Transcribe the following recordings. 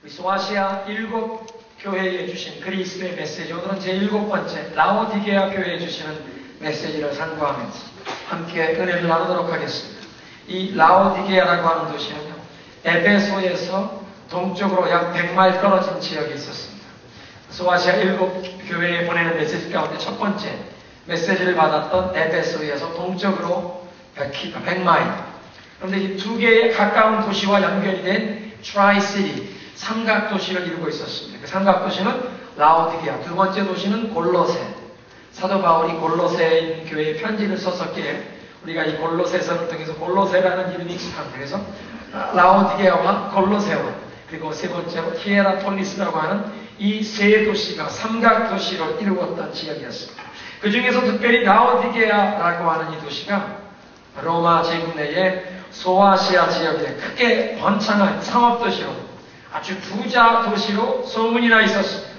소아시아 7교회에 주신 그리스도의 메시지, 오늘은 제7번째 라오디게아 교회에 주시는 메시지를 상고하면서 함께 은혜를 나누도록 하겠습니다. 이 라오디게아라고 하는 도시는요, 에베소에서 동쪽으로 약 100마일 떨어진 지역에 있었습니다. 소아시아 7교회에 보내는 메시지 가운데 첫 번째 메시지를 받았던 에베소에서 동쪽으로 100마일. 그런데 이 두 개의 가까운 도시와 연결이 된 트라이시티, 삼각도시를 이루고 있었습니다. 그 삼각도시는 라오디게아, 두 번째 도시는 골로새. 사도 바울이 골로새에 있는 교회에 편지를 썼었기에 우리가 이 골로새서를 통해서 골로새라는 이름이 익숙합니다. 그래서 라오디게아와 골로새와 그리고 세 번째로 히에라폴리스라고 하는 이 세 도시가 삼각도시를 이루었던 지역이었습니다. 그 중에서 특별히 라오디게아라고 하는 이 도시가 로마 제국 내의 소아시아 지역에 크게 번창한 상업도시로 아주 부자 도시로 소문이 나 있었습니다.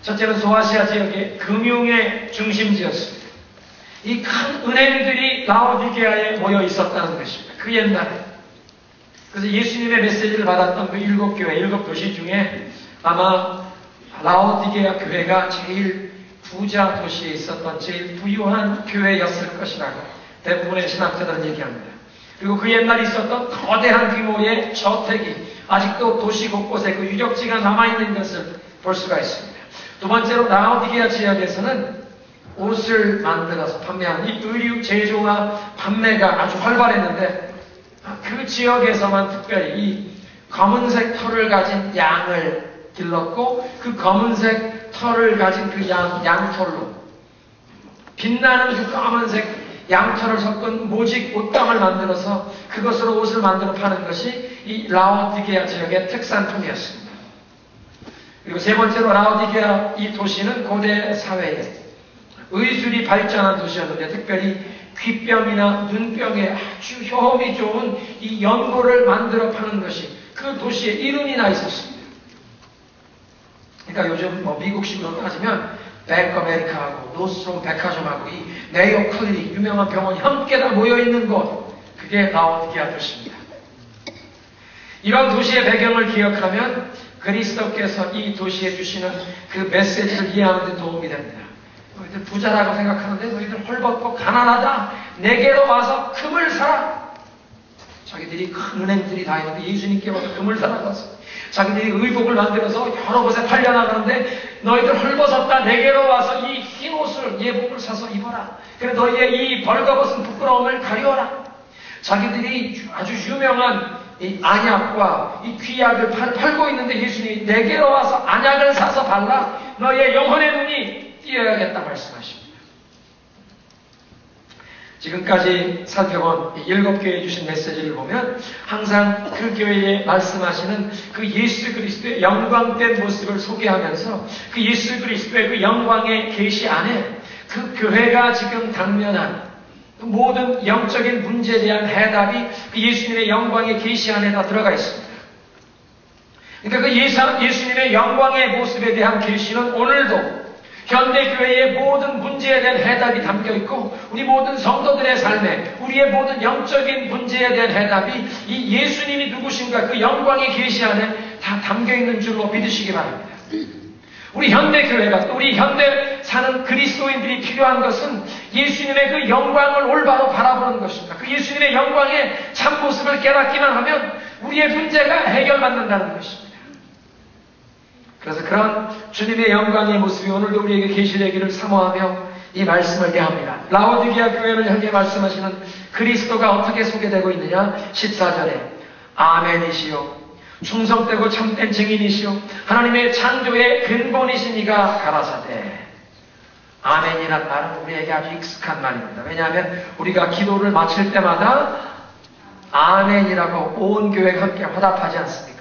첫째는 소아시아 지역의 금융의 중심지였습니다. 이 큰 은행들이 라오디게아에 모여 있었다는 것입니다. 그 옛날에. 그래서 예수님의 메시지를 받았던 그 7교회, 7도시 중에 아마 라오디게아 교회가 제일 부자 도시에 있었던 제일 부유한 교회였을 것이라고 대부분의 신학자들은 얘기합니다. 그리고 그 옛날에 있었던 거대한 규모의 저택이 아직도 도시 곳곳에 그 유적지가 남아있는 것을 볼 수가 있습니다. 두 번째로 라오디게아 지역에서는 옷을 만들어서 판매하는 이 의류 제조와 판매가 아주 활발했는데 그 지역에서만 특별히 이 검은색 털을 가진 양을 길렀고 그 검은색 털을 가진 그 양털로 빛나는 그 검은색 양털을 섞은 모직 옷감을 만들어서 그것으로 옷을 만들어 파는 것이 이 라오디게아 지역의 특산품이었습니다. 그리고 세 번째로 라오디게아 이 도시는 고대 사회에 의술이 발전한 도시였는데 특별히 귀병이나 눈병에 아주 효험이 좋은 이 연고를 만들어 파는 것이 그 도시에 이름이 나 있었습니다. 그러니까 요즘 미국식으로 따지면 뱅크 아메리카하고 노스트롬 백화점하고 이 메이오 클리닉 유명한 병원이 함께 다 모여있는 곳, 그게 라오디게아 도시입니다. 이런 도시의 배경을 기억하면 그리스도께서 이 도시에 주시는 그 메시지를 이해하는 데 도움이 됩니다. 너희들 부자라고 생각하는데 너희들 헐벗고 가난하다. 내게로 와서 금을 사라. 자기들이 큰 은행들이 다 있는데 예수님께 와서 금을 사라갔어. 자기들이 의복을 만들어서 여러 곳에 팔려나가는데 너희들 헐벗었다. 내게로 와서 이 흰 옷을 예복을 사서 입어라. 그래 너희의 이 벌거벗은 부끄러움을 가려라. 자기들이 아주 유명한 이 안약과 이 귀약을 팔고 있는데 예수님이 내게로 와서 안약을 사서 발라. 너희의 영혼의 눈이 띄어야겠다 말씀하십니다. 지금까지 살펴본 7교회에 주신 메시지를 보면 항상 그 교회에 말씀하시는 그 예수 그리스도의 영광된 모습을 소개하면서 그 예수 그리스도의 그 영광의 계시 안에 그 교회가 지금 당면한 모든 영적인 문제에 대한 해답이 그 예수님의 영광의 계시 안에 다 들어가 있습니다. 그러니까 그 예수님의 영광의 모습에 대한 계시는 오늘도 현대교회의 모든 문제에 대한 해답이 담겨있고 우리 모든 성도들의 삶에 우리의 모든 영적인 문제에 대한 해답이 이 예수님이 누구신가 그 영광의 계시 안에 다 담겨있는 줄로 믿으시기 바랍니다. 우리 현대교회가 또 우리 현대 사는 그리스도인들이 필요한 것은 예수님의 그 영광을 올바로 바라보는 것입니다. 그 예수님의 영광의 참모습을 깨닫기만 하면 우리의 문제가 해결받는다는 것입니다. 그래서 그런 주님의 영광의 모습이 오늘도 우리에게 계시되기를 사모하며 이 말씀을 대합니다. 라오디게아 교회를 향해 말씀하시는 그리스도가 어떻게 소개되고 있느냐? 14절에 아멘이시요 충성되고 참된 증인이시요 하나님의 창조의 근본이신 이가 가라사대. 아멘이란 말은 우리에게 아주 익숙한 말입니다. 왜냐하면 우리가 기도를 마칠 때마다 아멘이라고 온 교회가 함께 화답하지 않습니까?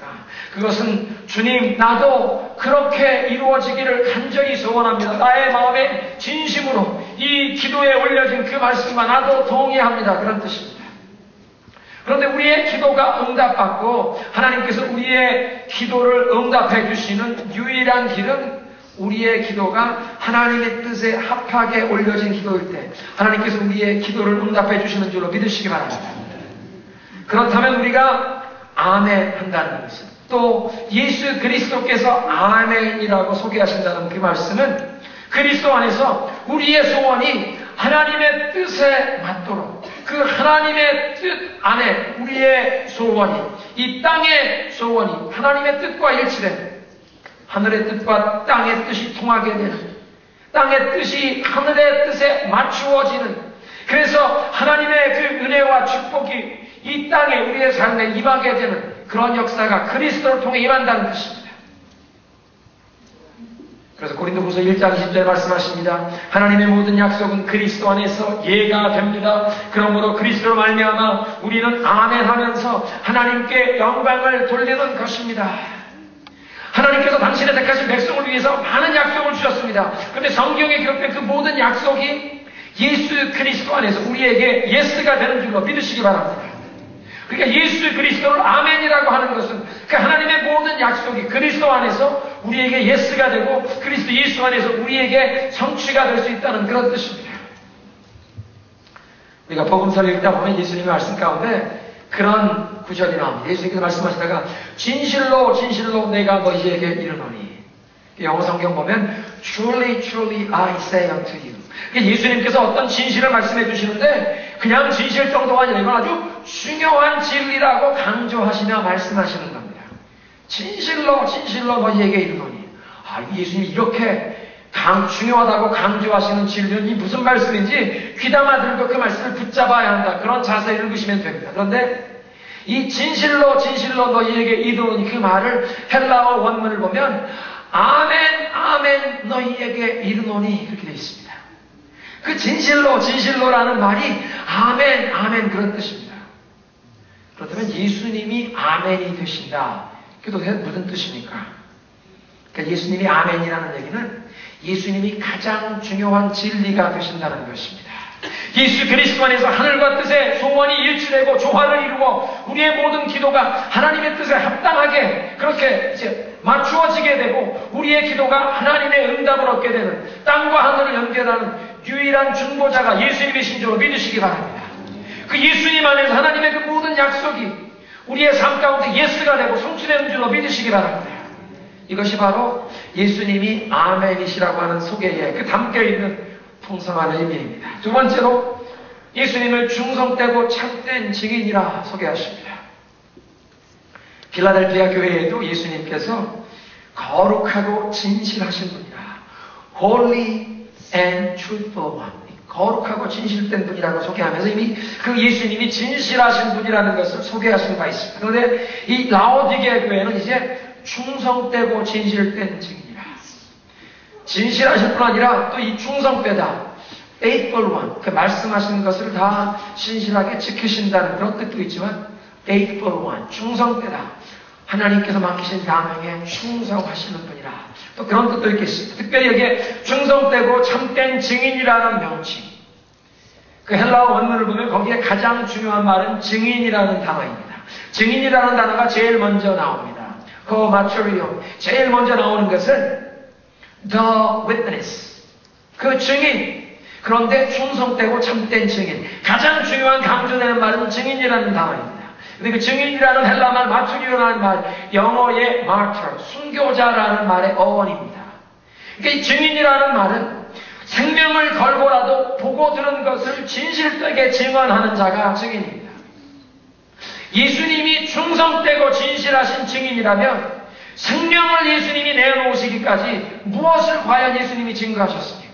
그것은 주님 나도 그렇게 이루어지기를 간절히 소원합니다. 나의 마음에 진심으로 이 기도에 올려진 그 말씀과 나도 동의합니다. 그런 뜻입니다. 그런데 우리의 기도가 응답받고 하나님께서 우리의 기도를 응답해 주시는 유일한 길은 우리의 기도가 하나님의 뜻에 합하게 올려진 기도일 때 하나님께서 우리의 기도를 응답해 주시는 줄로 믿으시기 바랍니다. 그렇다면 우리가 아멘 한다는 것은 또 예수 그리스도께서 아멘이라고 소개하신다는 그 말씀은 그리스도 안에서 우리의 소원이 하나님의 뜻에 맞도록 그 하나님의 뜻 안에 우리의 소원이 이 땅의 소원이 하나님의 뜻과 일치되는 하늘의 뜻과 땅의 뜻이 통하게 되는 땅의 뜻이 하늘의 뜻에 맞추어지는 그래서 하나님의 그 은혜와 축복이 이 땅에 우리의 삶에 임하게 되는 그런 역사가 그리스도를 통해 임한다는 뜻입니다. 그래서 고린도후서 1장 10절 말씀하십니다. 하나님의 모든 약속은 그리스도 안에서 예가 됩니다. 그러므로 그리스도로 말미암아 우리는 아멘하면서 하나님께 영광을 돌리는 것입니다. 하나님께서 당신의 택하신 백성을 위해서 많은 약속을 주셨습니다. 그런데 성경에 기록된 그 모든 약속이 예수 그리스도 안에서 우리에게 예스가 되는 줄로 믿으시기 바랍니다. 그러니까 예수 그리스도를 아멘이라고 하는 것은 그 하나님의 모든 약속이 그리스도 안에서 우리에게 예스가 되고 그리스도 예수 안에서 우리에게 성취가 될 수 있다는 그런 뜻입니다. 우리가 복음서를 읽다 보면 예수님의 말씀 가운데 그런 구절이 나옵니다. 예수님께서 말씀하시다가 진실로 진실로 내가 너희에게 이르노니 영어 성경 보면 Truly truly I say unto you 예수님께서 어떤 진실을 말씀해 주시는데 그냥 진실 정도가 아니라 이건 아주 중요한 진리라고 강조하시며 말씀하시는 겁니다. 진실로 진실로 너희에게 이르노니 예수님이 이렇게 중요하다고 강조하시는 진리는 이 무슨 말씀인지 귀담아 들고 그 말씀을 붙잡아야 한다. 그런 자세를 읽으시면 됩니다. 그런데 이 진실로 진실로 너희에게 이르노니 그 말을 헬라어 원문을 보면 아멘 아멘 너희에게 이르노니 이렇게 되어 있습니다. 그 진실로 진실로라는 말이 아멘 아멘 그런 뜻입니다. 그렇다면 예수님이 아멘이 되신다. 그게 도대체 무슨 뜻입니까? 그러니까 예수님이 아멘이라는 얘기는 예수님이 가장 중요한 진리가 되신다는 것입니다. 예수 그리스도 안에서 하늘과 뜻의 소원이 일치되고 조화를 이루고 우리의 모든 기도가 하나님의 뜻에 합당하게 그렇게 이제 맞추어지게 되고 우리의 기도가 하나님의 응답을 얻게 되는 땅과 하늘을 연결하는 유일한 중보자가 예수님이신 줄로 믿으시기 바랍니다. 그 예수님 안에서 하나님의 그 모든 약속이 우리의 삶 가운데 예스가 되고 성취되는 줄로 믿으시기 바랍니다. 이것이 바로 예수님이 아멘이시라고 하는 소개에 그 담겨있는 풍성한 의미입니다. 두 번째로 예수님을 중성되고 참된 증인이라 소개하십니다. 필라델피아 교회에도 예수님께서 거룩하고 진실하신 분이라 Holy and Truthful One 거룩하고 진실된 분이라고 소개하면서 이미 그 예수님이 진실하신 분이라는 것을 소개하신 바 있습니다. 그런데 이 라오디게아 교회는 이제 충성되고 진실된 증인이라 진실하실 뿐 아니라 또 이 충성되다 faithful one 그 말씀하시는 것을 다 신실하게 지키신다는 그런 뜻도 있지만 faithful one 충성되다 하나님께서 맡기신 사명에 충성하시는 분이라 또 그런 뜻도 있겠습니다. 특별히 여기에 충성되고 참된 증인이라는 명칭 그 헬라어 원문을 보면 거기에 가장 중요한 말은 증인이라는 단어입니다. 증인이라는 단어가 제일 먼저 나옵니다. 마처리오 제일 먼저 나오는 것은 the witness 그 증인 그런데 충성되고 참된 증인 가장 중요한 강조되는 말은 증인이라는 단어입니다. 근데 그 증인이라는 헬라말 마투리오라는 말 영어의 martyr 순교자라는 말의 어원입니다. 그러니까 이 증인이라는 말은 생명을 걸고라도 보고 들은 것을 진실되게 증언하는 자가 증인입니다. 예수님이 충성되고 진실하신 증인이라면 생명을 예수님이 내놓으시기까지 무엇을 과연 예수님이 증거하셨습니까?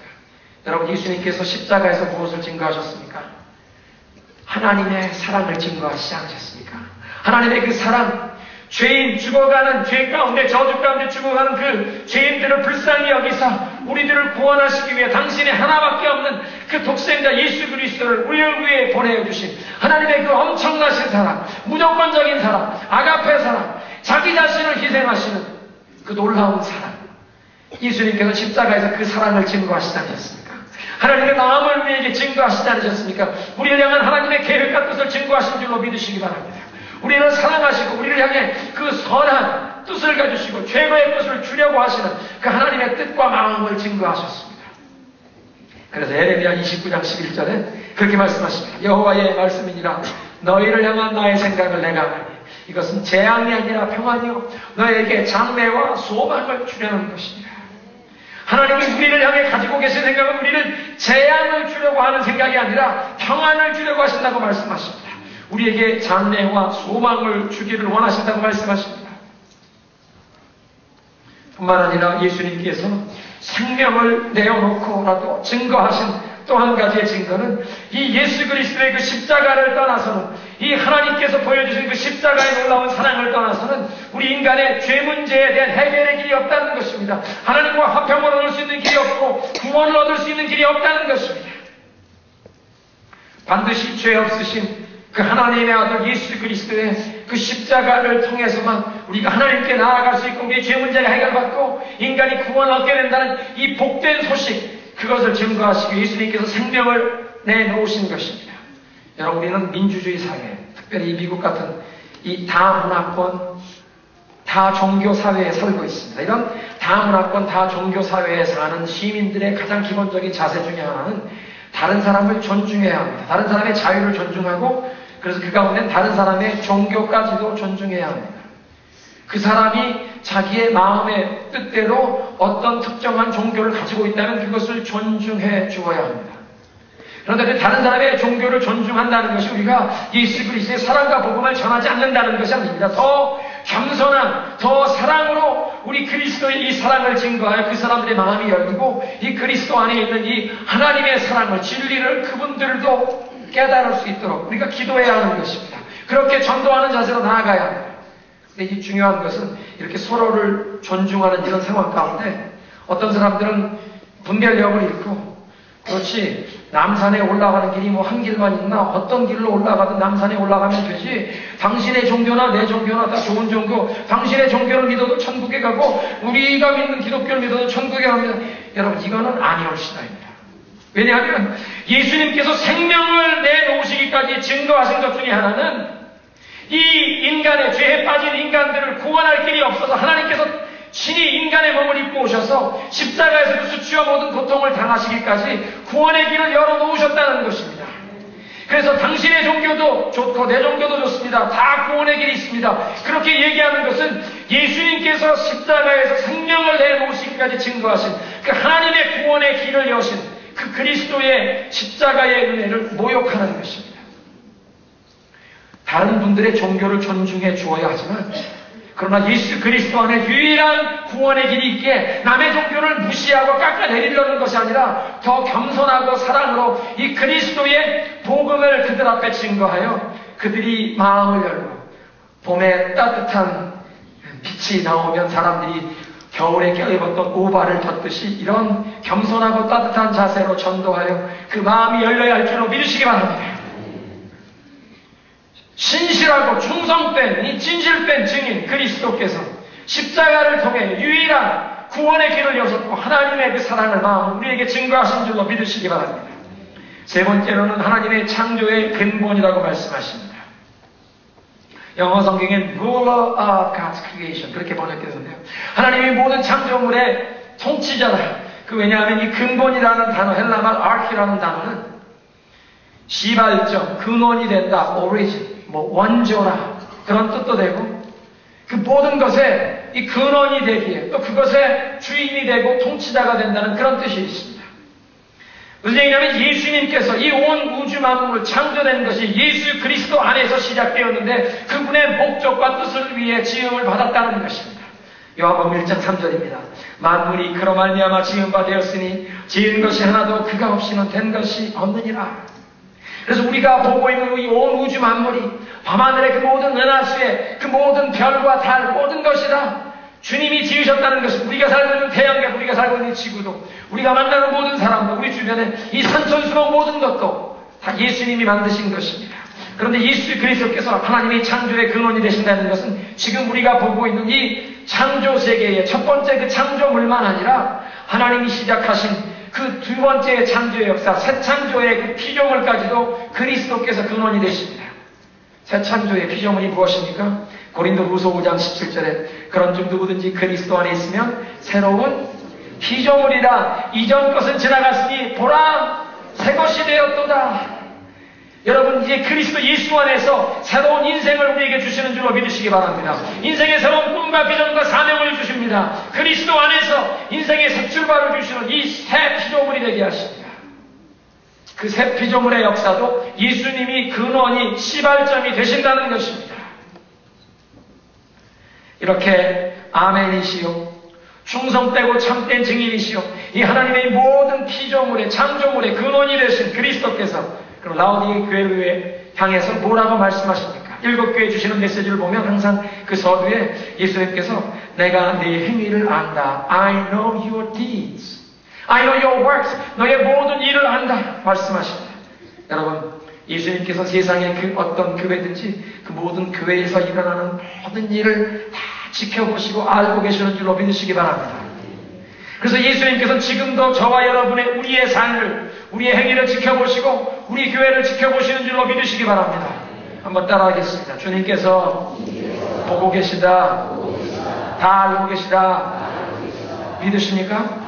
여러분 예수님께서 십자가에서 무엇을 증거하셨습니까? 하나님의 사랑을 증거하시지 않으셨습니까? 하나님의 그 사랑 죄인 죽어가는 죄 가운데 저주 가운데 죽어가는 그 죄인들을 불쌍히 여기사 우리들을 구원하시기 위해 당신의 하나밖에 없는 그 독생자 예수 그리스도를 우리를 위해 보내주신 하나님의 그 엄청나신 사랑 무조건적인 사랑 아가페 사랑 자기 자신을 희생하시는 그 놀라운 사랑 예수님께서 십자가에서 그 사랑을 증거하시지 않으셨습니까? 하나님의 마음을 우리에게 증거하시지 않으셨습니까? 우리를 향한 하나님의 계획과 뜻을 증거하신 줄로 믿으시기 바랍니다. 우리를 사랑하시고 우리를 향해 그 선한 뜻을 가지시고 최고의 것을 주려고 하시는 그 하나님의 뜻과 마음을 증거하셨습니다. 그래서 예레미야 29장 11절에 그렇게 말씀하십니다. 여호와의 말씀이니라 너희를 향한 나의 생각을 내가 하니 이것은 재앙이 아니라 평안이요 너에게 장래와 소망을 주려는 것입니다. 하나님이 우리를 향해 가지고 계신 생각은 우리를 재앙을 주려고 하는 생각이 아니라 평안을 주려고 하신다고 말씀하십니다. 우리에게 장래와 소망을 주기를 원하신다고 말씀하십니다. 뿐만 아니라 예수님께서 생명을 내어놓고라도 증거하신 또 한 가지의 증거는 이 예수 그리스도의 그 십자가를 떠나서는 이 하나님께서 보여주신 그 십자가에 놀라운 사랑을 떠나서는 우리 인간의 죄 문제에 대한 해결의 길이 없다는 것입니다. 하나님과 화평을 얻을 수 있는 길이 없고 구원을 얻을 수 있는 길이 없다는 것입니다. 반드시 죄 없으신 그 하나님의 아들 예수 그리스도의 그 십자가를 통해서만 우리가 하나님께 나아갈 수 있고 우리의 죄 문제가 해결받고 인간이 구원을 얻게 된다는 이 복된 소식, 그것을 증거하시고 예수님께서 생명을 내놓으신 것입니다. 여러분, 우리는 민주주의 사회, 특별히 이 미국 같은 이 다문화권, 다종교 사회에 살고 있습니다. 이런 다문화권, 다종교 사회에 사는 시민들의 가장 기본적인 자세 중에 하나는 다른 사람을 존중해야 합니다. 다른 사람의 자유를 존중하고 그래서 그 가운데 다른 사람의 종교까지도 존중해야 합니다. 그 사람이 자기의 마음의 뜻대로 어떤 특정한 종교를 가지고 있다면 그것을 존중해 주어야 합니다. 그런데 다른 사람의 종교를 존중한다는 것이 우리가 예수 그리스도의 사랑과 복음을 전하지 않는다는 것이 아닙니다. 더 겸손한, 더 사랑으로 우리 그리스도의 이 사랑을 증거하여 그 사람들의 마음이 열리고 이 그리스도 안에 있는 이 하나님의 사랑을, 진리를 그분들도 깨달을 수 있도록 우리가 기도해야 하는 것입니다. 그렇게 전도하는 자세로 나아가야 합니다. 근데 이 중요한 것은 이렇게 서로를 존중하는 이런 상황 가운데 어떤 사람들은 분별력을 잃고 그렇지 남산에 올라가는 길이 뭐 한 길만 있나 어떤 길로 올라가든 남산에 올라가면 되지 당신의 종교나 내 종교나 다 좋은 종교 당신의 종교를 믿어도 천국에 가고 우리가 믿는 기독교를 믿어도 천국에 갑니다. 여러분 이거는 아니올 시다입니다. 왜냐하면 예수님께서 생명을 내놓으시기까지 증거하신 것 중에 하나는 이 인간의 죄에 빠진 인간들을 구원할 길이 없어서 하나님께서 친히 인간의 몸을 입고 오셔서 십자가에서 그 수치와 모든 고통을 당하시기까지 구원의 길을 열어놓으셨다는 것입니다. 그래서 당신의 종교도 좋고 내 종교도 좋습니다. 다 구원의 길이 있습니다. 그렇게 얘기하는 것은 예수님께서 십자가에서 생명을 내놓으시기까지 증거하신 그 하나님의 구원의 길을 여신 그 그리스도의 십자가의 은혜를 모욕하는 것입니다. 다른 분들의 종교를 존중해 주어야 하지만 그러나 예수 그리스도 안에 유일한 구원의 길이 있기에 남의 종교를 무시하고 깎아내리려는 것이 아니라 더 겸손하고 사랑으로 이 그리스도의 복음을 그들 앞에 증거하여 그들이 마음을 열고 봄에 따뜻한 빛이 나오면 사람들이 겨울에 껴입었던 오바를 덧듯이 이런 겸손하고 따뜻한 자세로 전도하여 그 마음이 열려야 할 줄로 믿으시기 바랍니다. 신실하고 충성된 이 진실된 증인 그리스도께서 십자가를 통해 유일한 구원의 길을 여셨고 하나님의 그 사랑을 마음으로 우리에게 증거하신 줄로 믿으시기 바랍니다. 세 번째로는 하나님의 창조의 근본이라고 말씀하십니다. 영어 성경엔 ruler of God's creation 그렇게 번역되는데요. 하나님이 모든 창조물의 통치자다. 왜냐하면 이 근본이라는 단어 헬라말 arch이라는 단어는 시발점, 근원이 됐다, origin 원조라 그런 뜻도 되고 그 모든 것에 이 근원이 되기에 또 그것의 주인이 되고 통치자가 된다는 그런 뜻이 있습니다. 무슨 얘기냐면 예수님께서 이 온 우주 만물을 창조된 것이 예수 그리스도 안에서 시작되었는데 그분의 목적과 뜻을 위해 지음을 받았다는 것입니다. 요한복음 1장 3절입니다. 만물이 그로 말미암아 지은 바 되었으니 지은 것이 하나도 그가 없이는 된 것이 없느니라. 그래서 우리가 보고 있는 이 온 우주 만물이 밤하늘의 그 모든 은하수에 그 모든 별과 달 모든 것이 다 주님이 지으셨다는 것은 우리가 살고 있는 태양계 우리가 살고 있는 지구도 우리가 만나는 모든 사람도 우리 주변에 이 산천수목 모든 것도 다 예수님이 만드신 것입니다. 그런데 예수 그리스도께서 하나님의 창조의 근원이 되신다는 것은 지금 우리가 보고 있는 이 창조 세계의 첫 번째 그 창조물만 아니라 하나님이 시작하신 그 두 번째 창조의 역사, 새 창조의 그 피조물까지도 그리스도께서 근원이 되십니다. 새 창조의 피조물이 무엇입니까? 고린도후서 5장 17절에 그런 중 누구든지 그리스도 안에 있으면 새로운 피조물이라 이전 것은 지나갔으니 보라 새 것이 되었도다. 여러분 이제 그리스도 예수 안에서 새로운 인생을 우리에게 주시는 줄로 믿으시기 바랍니다. 인생의 새로운 꿈과 비전과 사명을 주십니다. 그리스도 안에서 인생의 새 출발을 주시는 이 새 피조물이 되게 하십니다. 그 새 피조물의 역사도 예수님이 근원이 시발점이 되신다는 것입니다. 이렇게 아멘이시요 충성되고 참된 증인이시요 이 하나님의 모든 피조물의 창조물의 근원이 되신 그리스도께서 그럼 라오디게 교회를 향해서 뭐라고 말씀하십니까? 7교회 주시는 메시지를 보면 항상 그 서두에 예수님께서 내가 네 행위를 안다. I know your deeds. I know your works. 너의 모든 일을 안다. 말씀하십니다. 여러분 예수님께서 세상의 그 어떤 교회든지 그 모든 교회에서 일어나는 모든 일을 다 지켜보시고 알고 계시는 줄로 믿으시기 바랍니다. 그래서 예수님께서는 지금도 저와 여러분의 우리의 삶을 우리의 행위를 지켜보시고 우리 교회를 지켜보시는 줄로 믿으시기 바랍니다. 한번 따라하겠습니다. 주님께서 보고 계시다. 다 알고 계시다. 믿으십니까?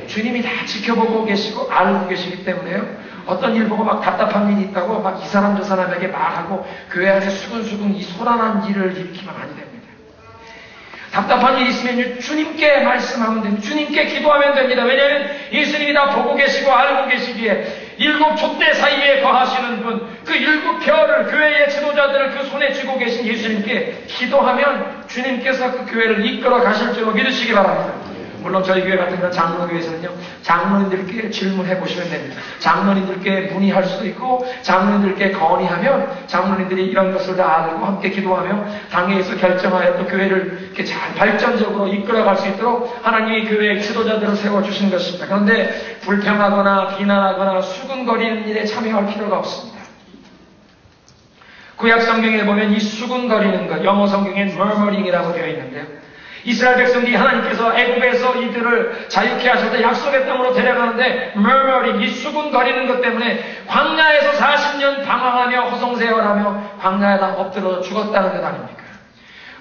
주님이 다 지켜보고 계시고 알고 계시기 때문에요. 어떤 일 보고 막 답답한 일이 있다고 막 이 사람 저 사람에게 말하고 교회 안에 수근수근 이 소란한 일을 일으키면 안 됩니다. 답답한 일이 있으면 주님께 말씀하면 됩니다. 주님께 기도하면 됩니다. 왜냐하면 예수님이 다 보고 계시고 알고 계시기에 7 촛대 사이에 거하시는 분, 그 7 별을 교회의 지도자들을 그 손에 쥐고 계신 예수님께 기도하면 주님께서 그 교회를 이끌어 가실 줄로 믿으시기 바랍니다. 물론 저희 교회 같은 경우는 장로교회에서는요, 장로님들께 질문해 보시면 됩니다. 장로님들께 문의할 수도 있고, 장로님들께 건의하면, 장로님들이 이런 것을 다 알고 함께 기도하며, 당회에서 결정하여 또 교회를 이렇게 잘 발전적으로 이끌어갈 수 있도록 하나님이 교회의 지도자들을 세워주신 것입니다. 그런데 불평하거나 비난하거나 수군거리는 일에 참여할 필요가 없습니다. 구약 성경에 보면 이 수군거리는 것, 영어 성경엔 murmuring이라고 되어 있는데요. 이스라엘 백성들이 하나님께서 애굽에서 이들을 자유케 하실 때 약속의 땅으로 데려가는데 murmuring, 이 수군거리는 것 때문에 광야에서 40년 방황하며 허송세월하며 광야에다 엎드려 죽었다는 것 아닙니까?